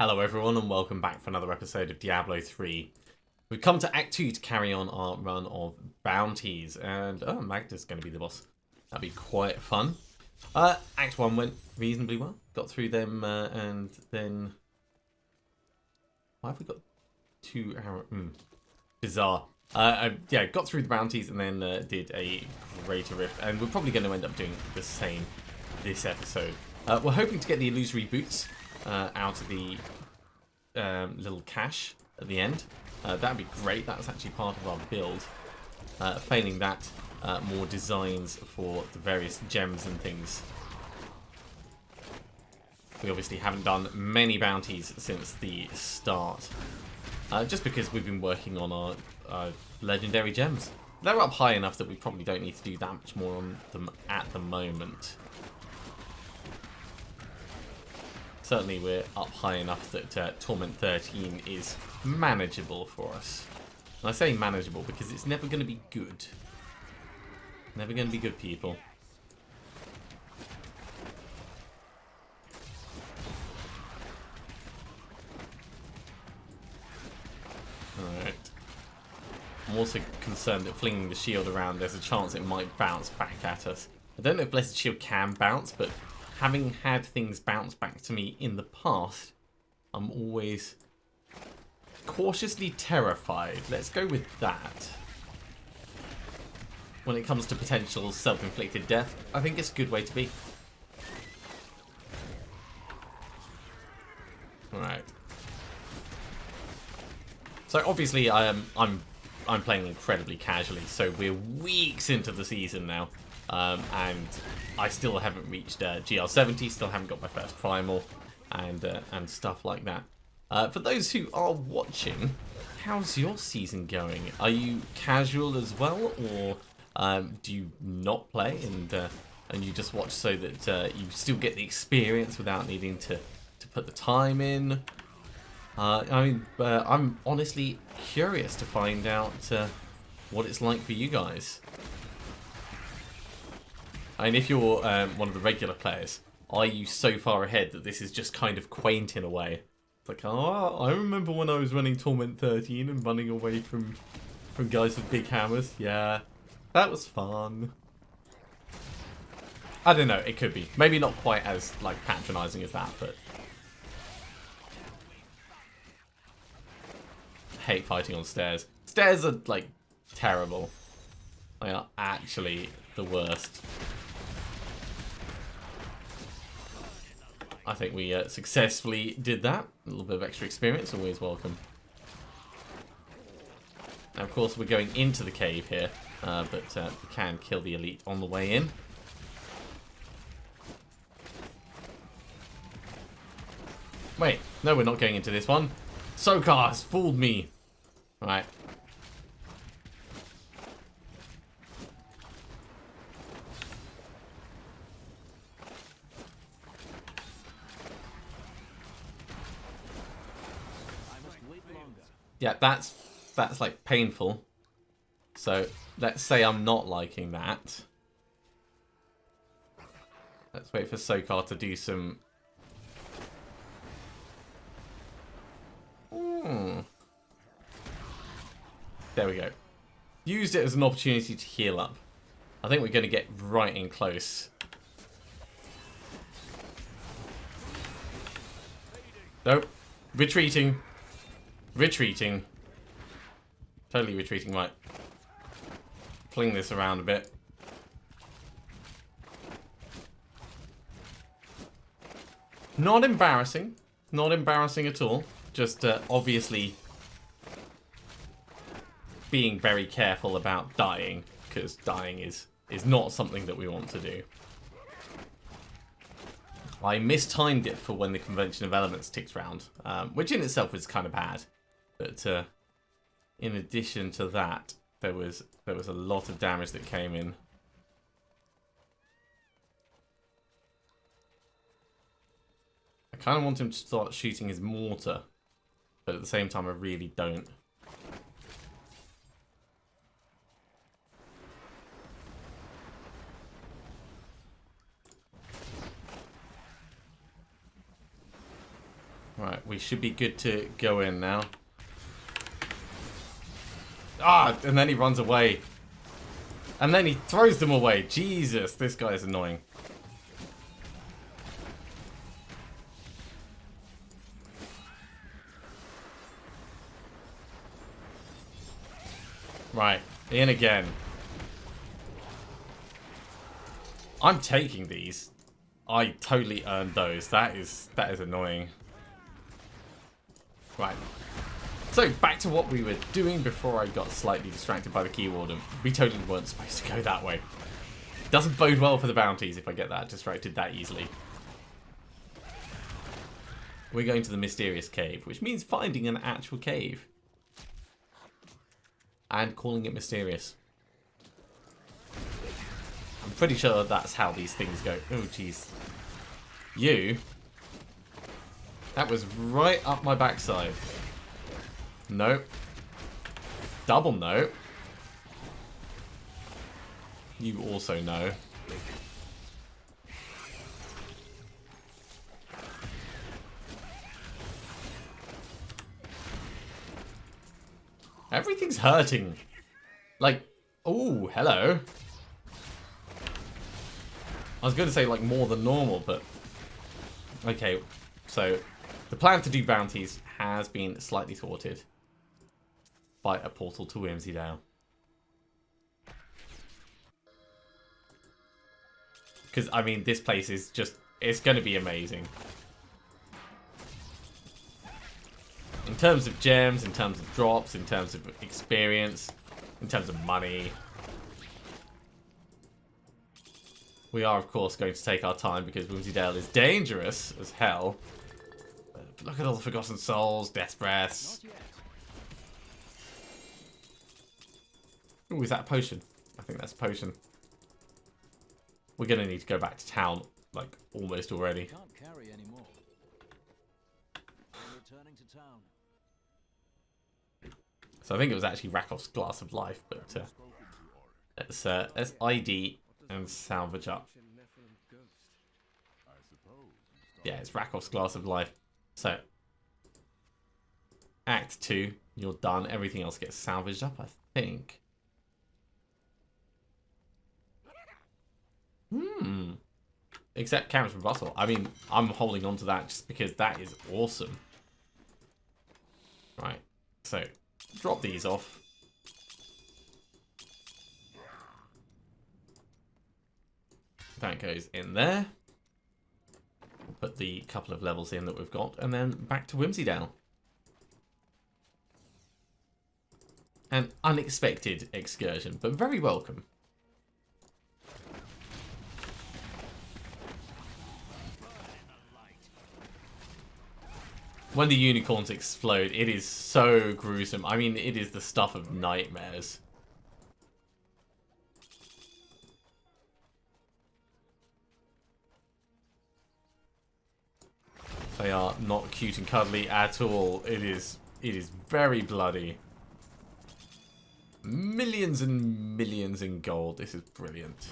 Hello everyone and welcome back for another episode of Diablo 3. We've come to Act 2 to carry on our run of bounties and Magda's going to be the boss. That'll be quite fun. Act 1 went reasonably well. Got through them and then... Why have we got 2 hours? Bizarre. Yeah, got through the bounties and then did a greater rift, and we're probably going to end up doing the same this episode. We're hoping to get the illusory boots out of the little cache at the end. That'd be great. That's actually part of our build. Failing that, more designs for the various gems and things. We obviously haven't done many bounties since the start. Just because we've been working on our legendary gems. They're up high enough that we probably don't need to do that much more on them at the moment. Certainly we're up high enough that Torment 13 is manageable for us. And I say manageable because it's never going to be good. Never going to be good, people. Alright. I'm also concerned that flinging the shield around, there's a chance it might bounce back at us. I don't know if Blessed Shield can bounce, but having had things bounce back to me in the past, I'm always cautiously terrified. Let's go with that. When it comes to potential self-inflicted death, I think it's a good way to be. Alright. So obviously I'm playing incredibly casually, so we're weeks into the season now. And I still haven't reached GL70, still haven't got my first primal, and stuff like that. For those who are watching, how's your season going? Are you casual as well, or do you not play and you just watch so that you still get the experience without needing to put the time in? I'm honestly curious to find out what it's like for you guys. And if you're one of the regular players, are you so far ahead that this is just kind of quaint in a way? It's like, oh, I remember when I was running Torment 13 and running away from guys with big hammers. Yeah, that was fun. I don't know, it could be. Maybe not quite as like patronizing as that, but... I hate fighting on stairs. Stairs are, like, terrible. They are actually the worst. I think we successfully did that. A little bit of extra experience, always welcome. Now, of course, we're going into the cave here, but we can kill the elite on the way in. Wait, no, we're not going into this one. Sokar has fooled me. Right. Yeah, that's like painful. So let's say I'm not liking that. Let's wait for Sokar to do some... There we go. Used it as an opportunity to heal up. I think we're going to get right in close. Nope. Retreating. Retreating. Totally retreating, right. Fling this around a bit. Not embarrassing. Not embarrassing at all. Just obviously being very careful about dying, because dying is not something that we want to do. I mistimed it for when the Convention of Elements ticks round, which in itself was kind of bad. But in addition to that, there was a lot of damage that came in. I kind of want him to start shooting his mortar, but at the same time I really don't. Right, we should be good to go in now. Ah, and then he runs away. And then he throws them away. Jesus, this guy is annoying. Right, in again. I'm taking these. I totally earned those. That is annoying. Right. So, back to what we were doing before I got slightly distracted by the keyboard, and we totally weren't supposed to go that way. Doesn't bode well for the bounties if I get that distracted that easily. We're going to the mysterious cave, which means finding an actual cave. And calling it mysterious. I'm pretty sure that's how these things go. Oh, jeez. You? That was right up my backside. Nope. Double no. You also know. Everything's hurting. Like, oh, hello. I was going to say, like, more than normal, but... Okay, so the plan to do bounties has been slightly thwarted by a portal to Whimsydale. Because, I mean, this place is just... It's going to be amazing. In terms of gems, in terms of drops, in terms of experience, in terms of money. We are, of course, going to take our time because Whimsydale is dangerous as hell. Look at all the Forgotten Souls, Death Breaths. Ooh, is that a potion? I think that's a potion. We're going to need to go back to town, like, almost already. Can't carry anymore. I'm returning to town. So I think it was actually Rakov's Glass of Life, but let's ID and salvage up. Yeah, it's Rakov's Glass of Life. So, Act 2, you're done. Everything else gets salvaged up, I think. Except Cameron's Rebuttal. I mean, I'm holding on to that just because that is awesome. Right, so, drop these off. That goes in there. We'll put the couple of levels in that we've got, and then back to Whimsydale. An unexpected excursion, but very welcome. When the unicorns explode, it is so gruesome. I mean, it is the stuff of nightmares. They are not cute and cuddly at all. It is very bloody. Millions and millions in gold. This is brilliant.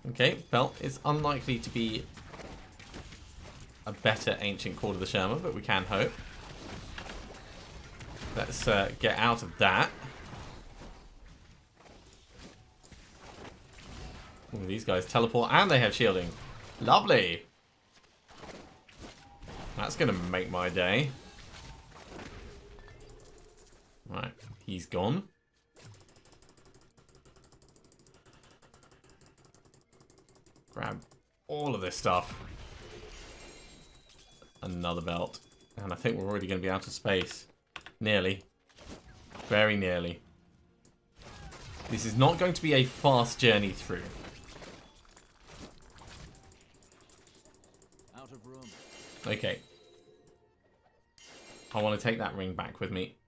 Okay, well, it's unlikely to be a better ancient Court of the Sherma, but we can hope. Let's get out of that. Ooh, these guys teleport and they have shielding. Lovely. That's going to make my day. Right, he's gone. Grab all of this stuff. Another belt. And I think we're already going to be out of space. Nearly. Very nearly. This is not going to be a fast journey through. Out of room. Okay. I want to take that ring back with me.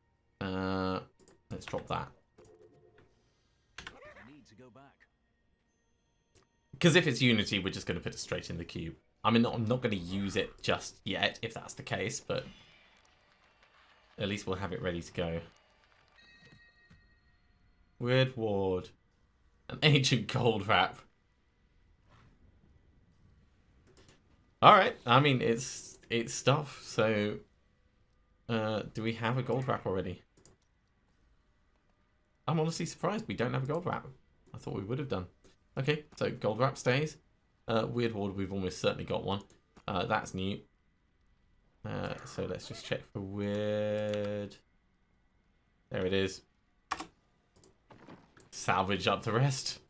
Let's drop that. I need to go back. Because if it's Unity, we're just going to put it straight in the cube. I mean, I'm not going to use it just yet, if that's the case, but at least we'll have it ready to go. Weird Ward. An ancient gold wrap. Alright, I mean, it's stuff, so... do we have a gold wrap already? I'm honestly surprised we don't have a gold wrap. I thought we would have done. Okay, so gold wrap stays. Weird ward, we've almost certainly got one. That's new. So let's just check for weird. There it is. Salvage up the rest.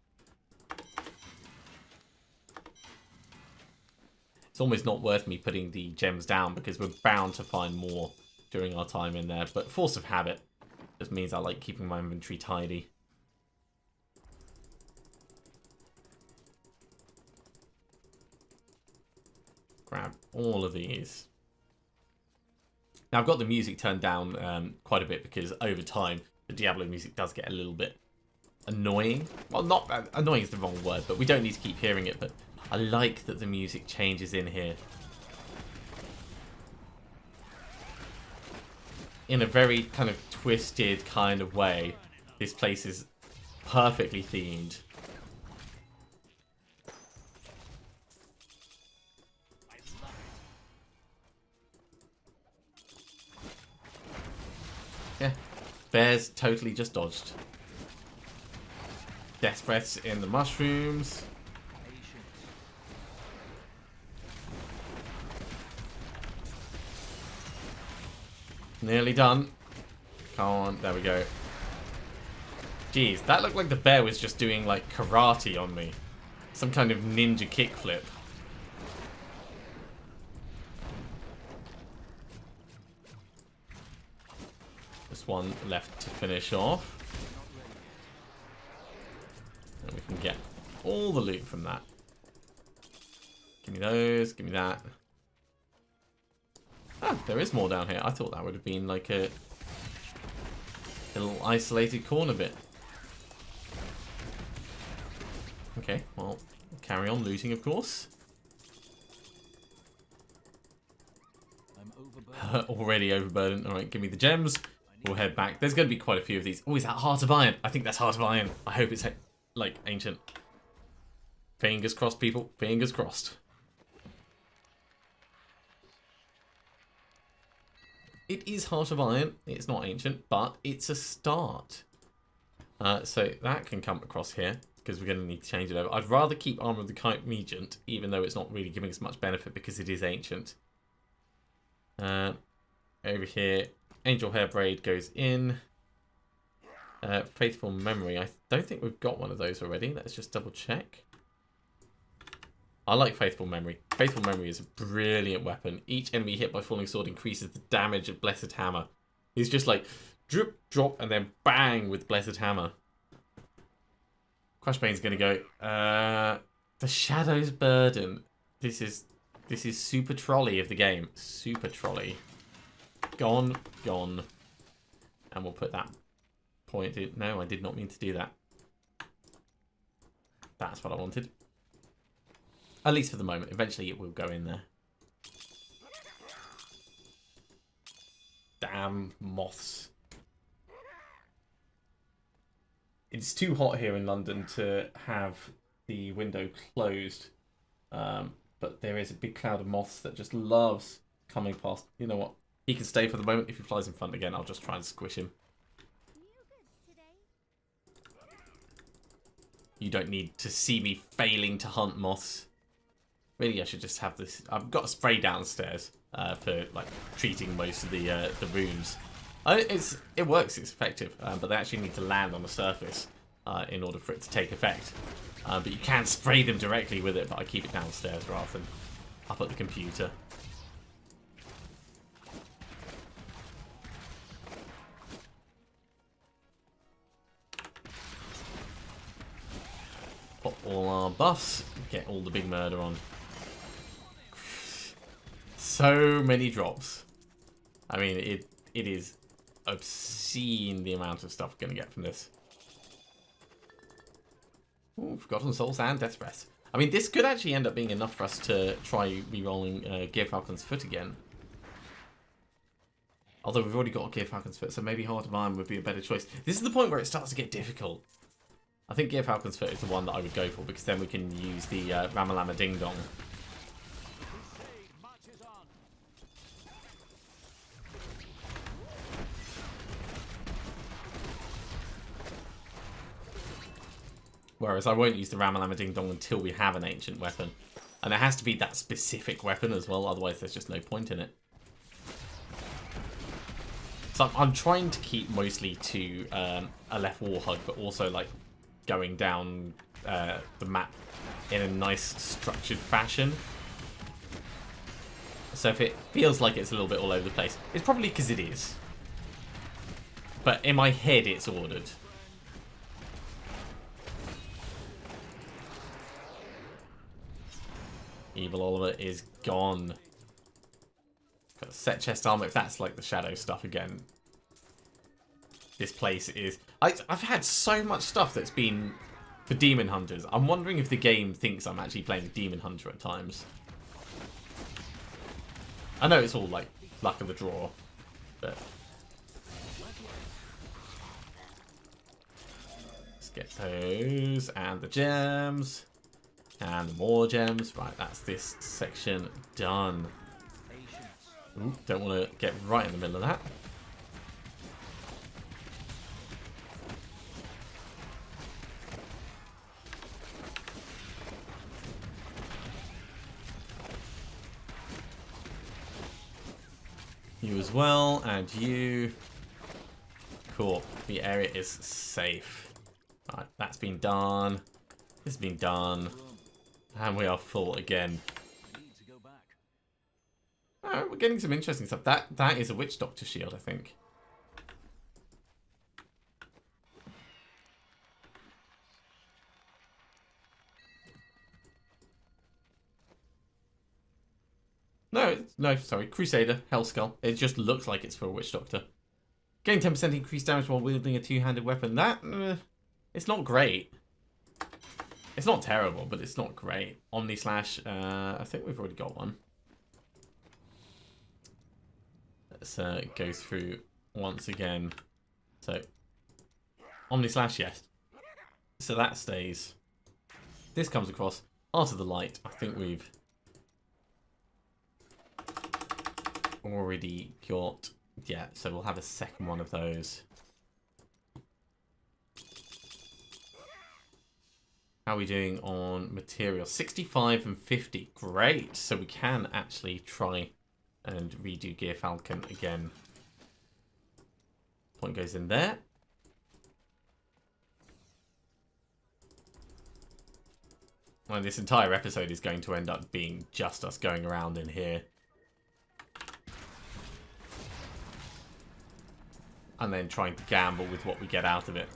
It's almost not worth me putting the gems down because we're bound to find more during our time in there. But force of habit just means I like keeping my inventory tidy. Grab all of these. Now I've got the music turned down quite a bit because over time the Diablo music does get a little bit annoying. Well, not annoying is the wrong word, but we don't need to keep hearing it. But I like that the music changes in here. In a very kind of twisted kind of way. This place is perfectly themed. Yeah, bears totally just dodged. Death breaths in the mushrooms. Nearly done. Come on, there we go. Jeez, that looked like the bear was just doing like karate on me. Some kind of ninja kickflip. Just one left to finish off. And we can get all the loot from that. Give me those, give me that. Ah, there is more down here. I thought that would have been like a little isolated corner bit. Okay, well, carry on looting, of course. I'm overburdened. Already overburdened. Alright, give me the gems. We'll head back. There's going to be quite a few of these. Oh, is that Heart of Iron? I think that's Heart of Iron. I hope it's like ancient. Fingers crossed, people. Fingers crossed. It is Heart of Iron. It's not ancient, but it's a start. So that can come across here because we're going to need to change it over. I'd rather keep Armor of the Kite Regent, even though it's not really giving us much benefit because it is ancient. Over here, Angel Hair Braid goes in. Faithful Memory. I don't think we've got one of those already. Let's just double check. I like Faithful Memory. Faithful Memory is a brilliant weapon. Each enemy hit by Falling Sword increases the damage of Blessed Hammer. He's just like drip, drop, and then bang with Blessed Hammer. Crushbane's gonna go. The Shadow's Burden. This is Super Trolley of the game. Super Trolley. Gone, gone. And we'll put that point in. No, I did not mean to do that. That's what I wanted. At least for the moment. Eventually it will go in there. Damn moths. It's too hot here in London to have the window closed. But there is a big cloud of moths that just loves coming past. You know what? He can stay for the moment. If he flies in front again, I'll just try and squish him. You don't need to see me failing to hunt moths. Really, I should just have this. I've got a spray downstairs for like treating most of the rooms. It works. It's effective, but they actually need to land on the surface in order for it to take effect. But you can spray them directly with it. But I keep it downstairs rather than up at the computer. Pop all our buffs. Get all the big murder on. So many drops. I mean, it is obscene the amount of stuff we're going to get from this. Ooh, Forgotten Souls and Death Breath. I mean, this could actually end up being enough for us to try re-rolling Gear Falcon's Foot again. Although we've already got Gear Falcon's Foot, so maybe Heart of Iron would be a better choice. This is the point where it starts to get difficult. I think Gear Falcon's Foot is the one that I would go for, because then we can use the Ramalama Ding Dong. Whereas I won't use the Ramalama Ding Dong until we have an ancient weapon. And it has to be that specific weapon as well, otherwise there's just no point in it. So I'm trying to keep mostly to a left wall hug, but also like going down the map in a nice structured fashion. So if it feels like it's a little bit all over the place, it's probably because it is. But in my head it's ordered. Evil Oliver is gone. Got set chest armor, if that's like the shadow stuff again. This place is... I've had so much stuff that's been for Demon Hunters. I'm wondering if the game thinks I'm actually playing Demon Hunter at times. I know it's all like luck of the draw, but... Let's get those, and the gems. And more gems. Right, that's this section done. Ooh, don't want to get right in the middle of that. You as well, and you. Cool. The area is safe. Right, that's been done. This has been done. And we are full again. Oh, we're getting some interesting stuff. That is a Witch Doctor shield, I think. No, sorry, Crusader, Hellskull. It just looks like it's for a Witch Doctor. Gain 10% increased damage while wielding a two-handed weapon. That, it's not great. It's not terrible, but it's not great. Omni Slash, I think we've already got one. Let's go through once again. So, Omni Slash, yes. So that stays. This comes across. Art of the Light, I think we've already got... Yeah, so we'll have a second one of those. How are we doing on material? 65 and 50. Great. So we can actually try and redo Gear Falcon again. Point goes in there. And this entire episode is going to end up being just us going around in here. And then trying to gamble with what we get out of it.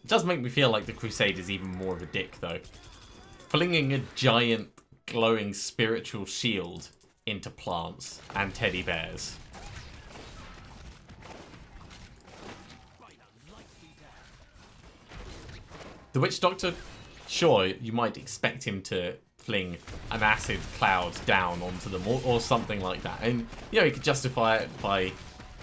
It does make me feel like the Crusader is even more of a dick, though. Flinging a giant, glowing spiritual shield into plants and teddy bears. The Witch Doctor, sure, you might expect him to fling an acid cloud down onto them or something like that. And, you know, you could justify it by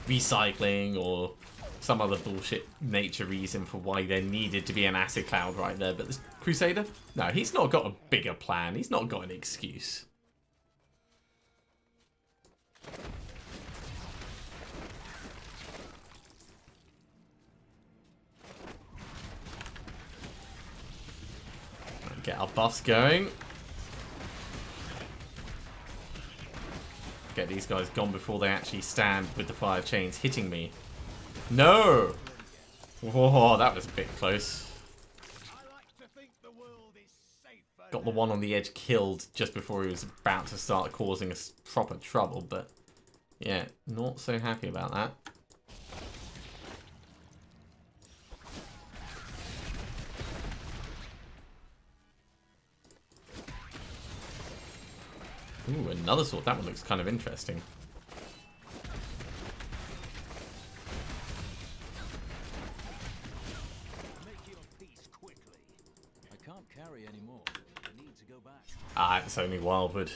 recycling or some other bullshit nature reason for why there needed to be an acid cloud right there. But the Crusader? No, he's not got a bigger plan. He's not got an excuse. Get our buffs going. Get these guys gone before they actually stand with the fire chains hitting me. No! Whoa, that was a bit close. Got the one on the edge killed just before he was about to start causing us proper trouble, but yeah, not so happy about that. Ooh, another sword. That one looks kind of interesting. Ah, it's only wildwood.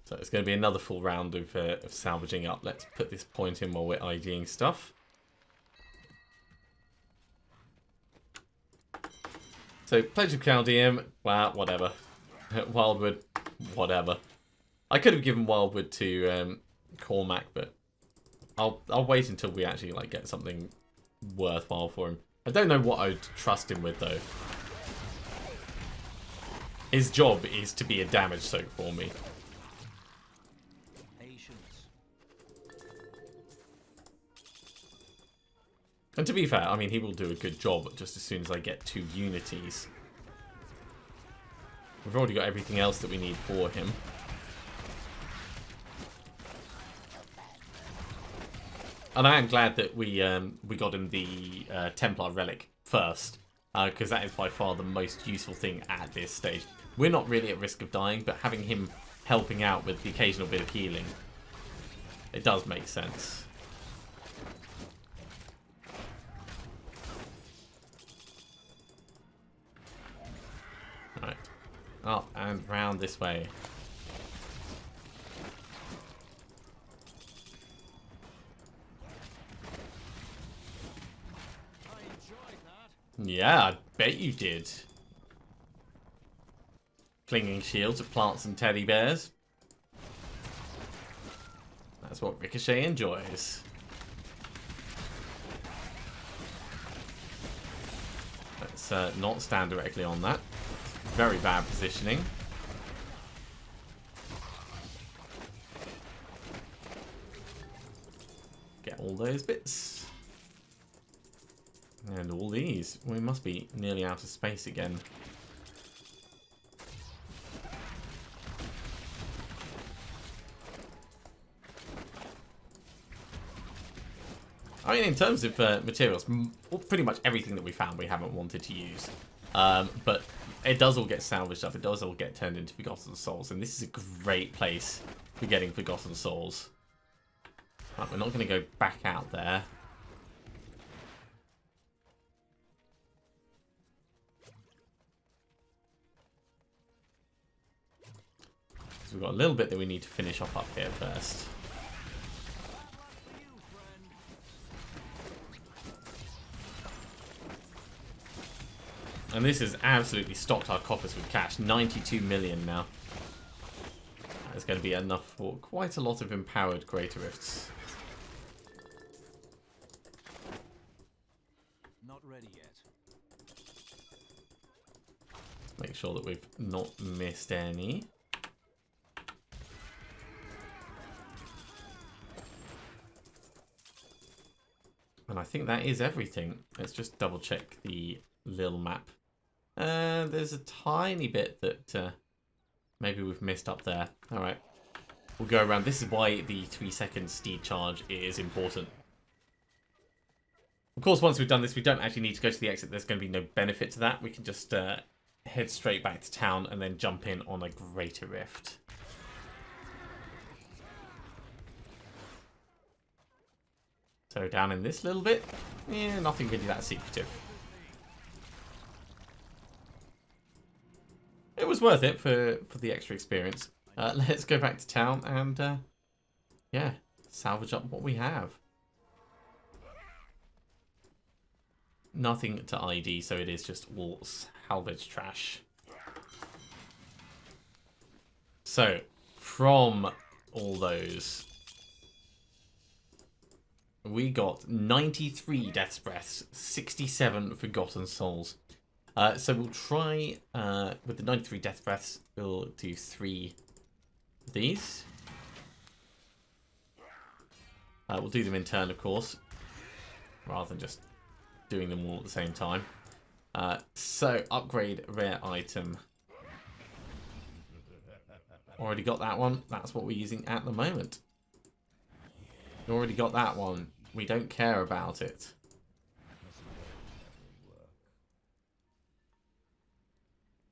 So it's going to be another full round of salvaging up. Let's put this point in while we're IDing stuff. So, Pledge of Chaldeum, well, whatever. Wildwood, whatever. I could have given Wildwood to Cormac, but I'll wait until we actually like get something worthwhile for him. I don't know what I'd trust him with though. His job is to be a damage soak for me. And to be fair, I mean, he will do a good job just as soon as I get 2 unities. We've already got everything else that we need for him. And I am glad that we got him the Templar Relic first, because that is by far the most useful thing at this stage. We're not really at risk of dying, but having him helping out with the occasional bit of healing, it does make sense. Right, up and round this way. Yeah, I bet you did. Clinging shields of plants and teddy bears. That's what Ricochet enjoys. Let's not stand directly on that. Very bad positioning. Get all those bits. And all these. We must be nearly out of space again. I mean, in terms of materials, pretty much everything that we found we haven't wanted to use. But it does all get salvaged up. It does all get turned into Forgotten Souls. And this is a great place for getting Forgotten Souls. Right, we're not going to go back out there. So we've got a little bit that we need to finish off up here first. And this has absolutely stocked our coffers with cash. 92 million now. That's going to be enough for quite a lot of empowered Greater Rifts. Not ready yet. Make sure that we've not missed any. And I think that is everything. Let's just double check the little map. There's a tiny bit that maybe we've missed up there. Alright. We'll go around. This is why the 3-second steed charge is important. Of course, once we've done this, we don't actually need to go to the exit. There's going to be no benefit to that. We can just head straight back to town and then jump in on a Greater Rift. So down in this little bit, yeah, nothing really that secretive. It was worth it for the extra experience. Let's go back to town and, yeah, salvage up what we have. Nothing to ID, so it is just all salvage trash. So, from all those, we got 93 Death's Breaths, 67 Forgotten Souls. So we'll try, with the 93 Death Breaths, we'll do 3 of these. We'll do them in turn, of course, rather than just doing them all at the same time. So, upgrade rare item. Already got that one. That's what we're using at the moment. Already got that one. We don't care about it.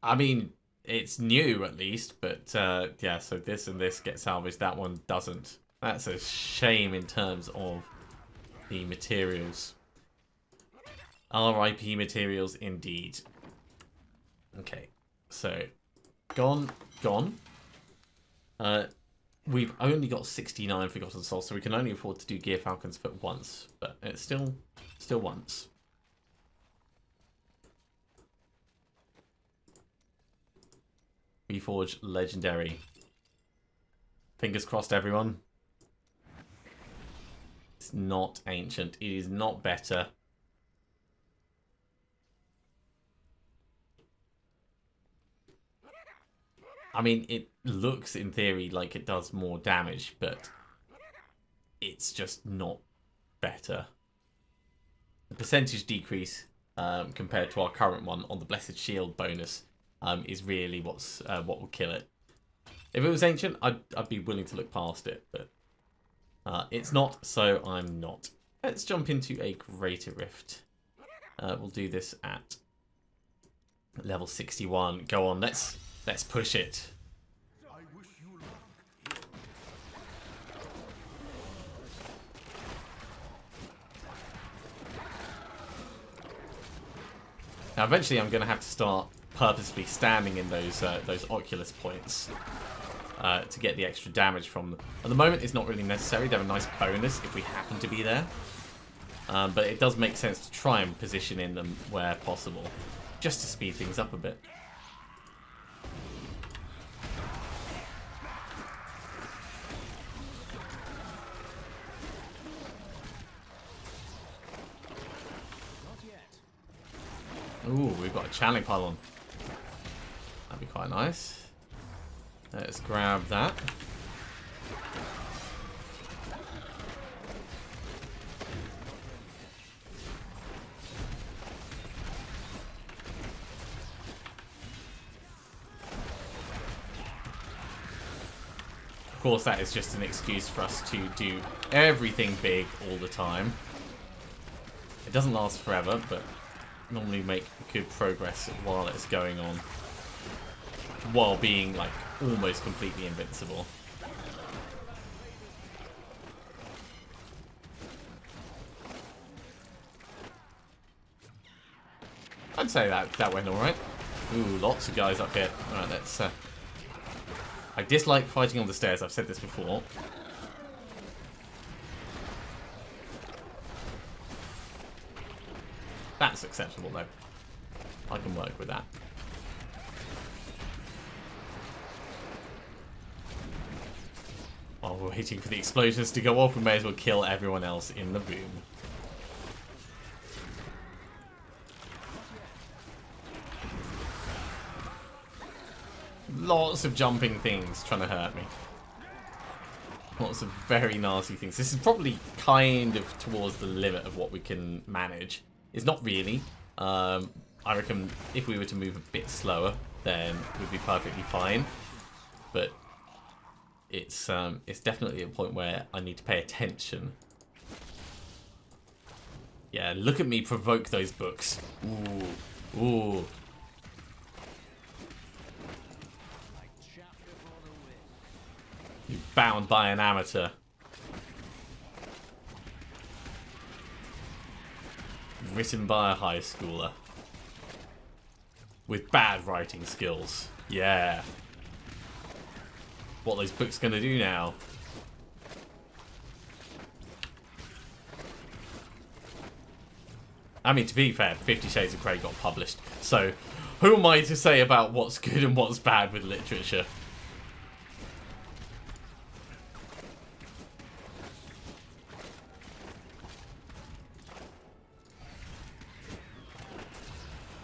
I mean, it's new at least, but yeah, so this and this get salvaged, that one doesn't. That's a shame in terms of the materials. RIP materials indeed. Okay, so gone. We've only got 69 Forgotten Souls, so we can only afford to do Gear Falcon's Foot once, but it's still once. Reforge Legendary. Fingers crossed, everyone. It's not ancient. It is not better. I mean, it looks in theory like it does more damage, but it's just not better. The percentage decrease compared to our current one on the Blessed Shield bonus is really what will kill it. If it was ancient, I'd be willing to look past it, but it's not, so I'm not. Let's jump into a Greater Rift. We'll do this at level 61. Go on, let's push it. Now, eventually, I'm going to have to start purposely standing in those Oculus points to get the extra damage from them. At the moment, it's not really necessary. They have a nice bonus if we happen to be there. But it does make sense to try and position in them where possible, just to speed things up a bit. Ooh, we've got a channeling pylon. That'd be quite nice. Let's grab that. Of course, that is just an excuse for us to do everything big all the time. It doesn't last forever, but normally make good progress while it's going on, while being like almost completely invincible. I'd say that went alright. Ooh, lots of guys up here. Alright, let's I dislike fighting on the stairs, I've said this before. That's acceptable though. I can work with that. While we're waiting for the explosions to go off, we may as well kill everyone else in the room. Lots of jumping things trying to hurt me. Lots of very nasty things. This is probably kind of towards the limit of what we can manage. It's not really. I reckon if we were to move a bit slower, then we'd be perfectly fine. But it's definitely a point where I need to pay attention. Yeah, look at me provoke those books. Ooh, ooh. You're bound by an amateur. Written by a high schooler. With bad writing skills. Yeah. What are those books gonna do now? I mean, to be fair, 50 Shades of Grey got published. So, who am I to say about what's good and what's bad with literature?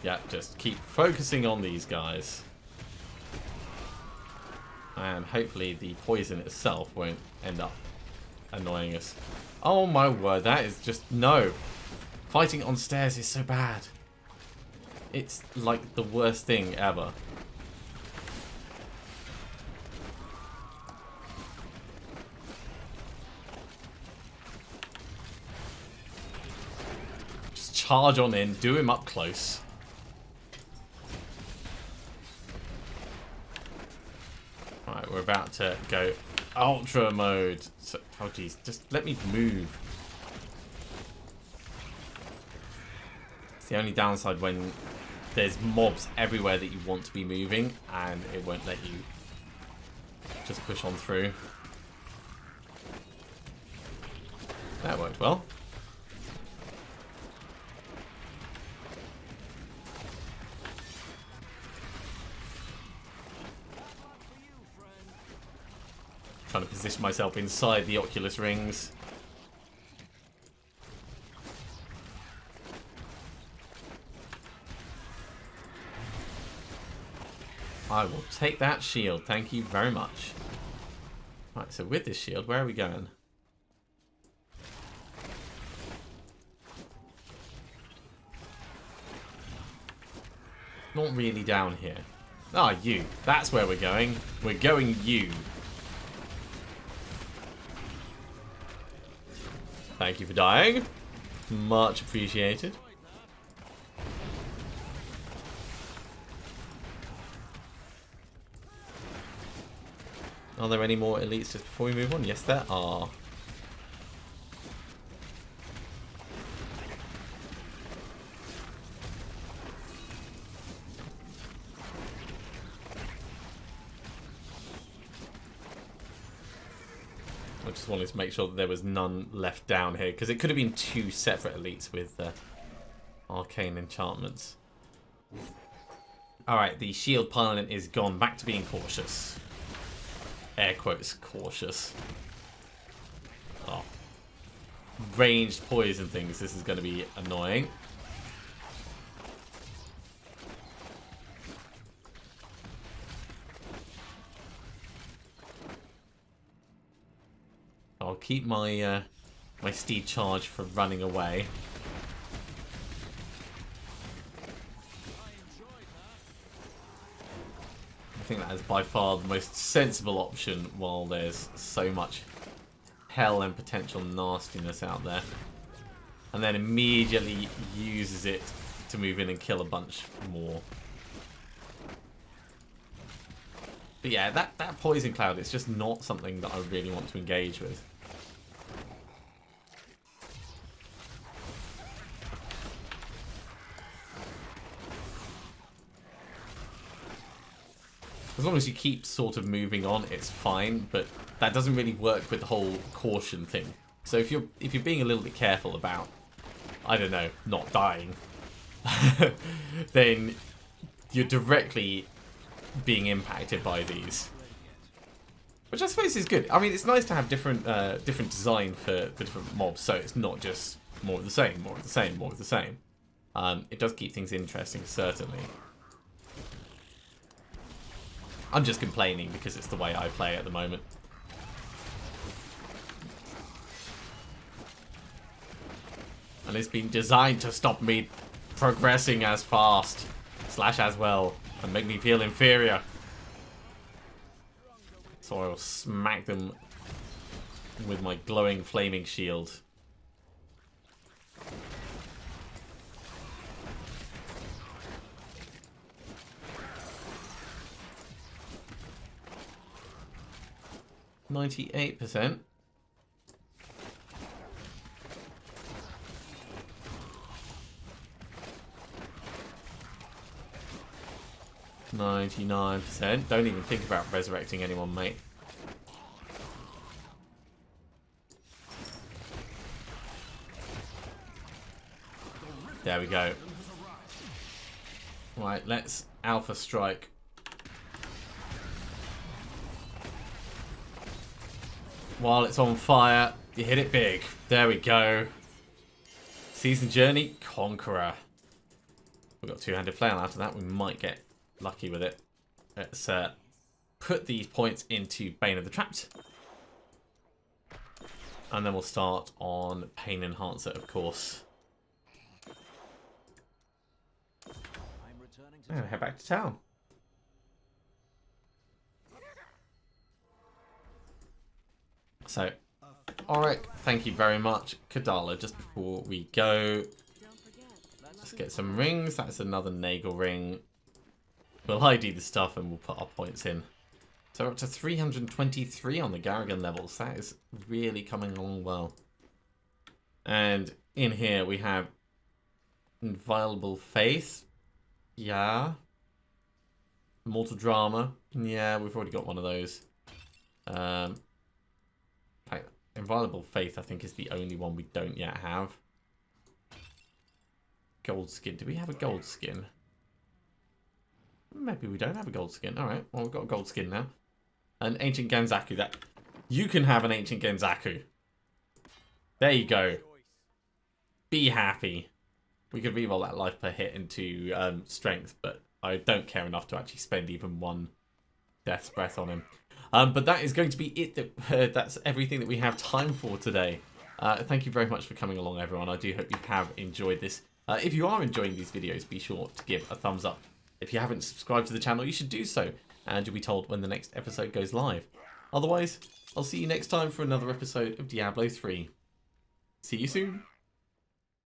Yeah, just keep focusing on these guys. And hopefully the poison itself won't end up annoying us. Oh my word, that is just... no. Fighting on stairs is so bad. It's like the worst thing ever. Just charge on in, do him up close. Right, we're about to go ultra mode. So, oh geez, just let me move. It's the only downside when there's mobs everywhere that you want to be moving, and it won't let you just push on through. That worked well. Trying to position myself inside the Oculus rings. I will take that shield, thank you very much. Right, so with this shield, where are we going? Not really down here. Ah, you. That's where we're going. We're going you. Thank you for dying. Much appreciated. Are there any more elites just before we move on? Yes, there are. I just wanted to make sure that there was none left down here, because it could have been two separate elites with arcane enchantments. Alright, the shield pilot is gone back to being cautious. Air quotes, cautious. Oh. Ranged poison things, this is going to be annoying. I'll keep my my steed charge from running away. I think that is by far the most sensible option while there's so much hell and potential nastiness out there. And then immediately uses it to move in and kill a bunch more. But yeah, that poison cloud is just not something that I really want to engage with. As long as you keep sort of moving on, it's fine, but that doesn't really work with the whole caution thing. So if you're being a little bit careful about, I don't know, not dying, then you're directly being impacted by these. Which I suppose is good. I mean, it's nice to have different design for the different mobs, so it's not just more of the same, more of the same, more of the same. It does keep things interesting, certainly. I'm just complaining because it's the way I play at the moment. And it's been designed to stop me progressing as fast, / as well, and make me feel inferior. So I'll smack them with my glowing flaming shield. %. 99%. Don't even think about resurrecting anyone, mate. There we go. Right, let's Alpha Strike. While it's on fire, you hit it big. There we go. Season Journey Conqueror. We've got two-handed flail out of that. We might get lucky with it. Let's put these points into Bane of the Trapped. And then we'll start on Pain Enhancer, of course. And head back to town. So, Auric, thank you very much. Kadala, just before we go, let's get some rings. That's another Nagel ring. We'll ID the stuff and we'll put our points in. So we're up to 323 on the Garrigan levels. That is really coming along well. And in here we have Inviolable Faith. Yeah. Mortal Drama. Yeah, we've already got one of those. In fact, Inviolable Faith, I think, is the only one we don't yet have. Gold skin. Do we have a gold skin? Maybe we don't have a gold skin. Alright, well, we've got a gold skin now. An Ancient Genzaku. That you can have an Ancient Genzaku. There you go. Be happy. We could reroll that life per hit into strength, but I don't care enough to actually spend even one Death's Breath on him. But that is going to be it. That's everything that we have time for today. Thank you very much for coming along, everyone. I do hope you have enjoyed this. If you are enjoying these videos, be sure to give a thumbs up. If you haven't subscribed to the channel, you should do so, and you'll be told when the next episode goes live. Otherwise, I'll see you next time for another episode of Diablo 3. See you soon.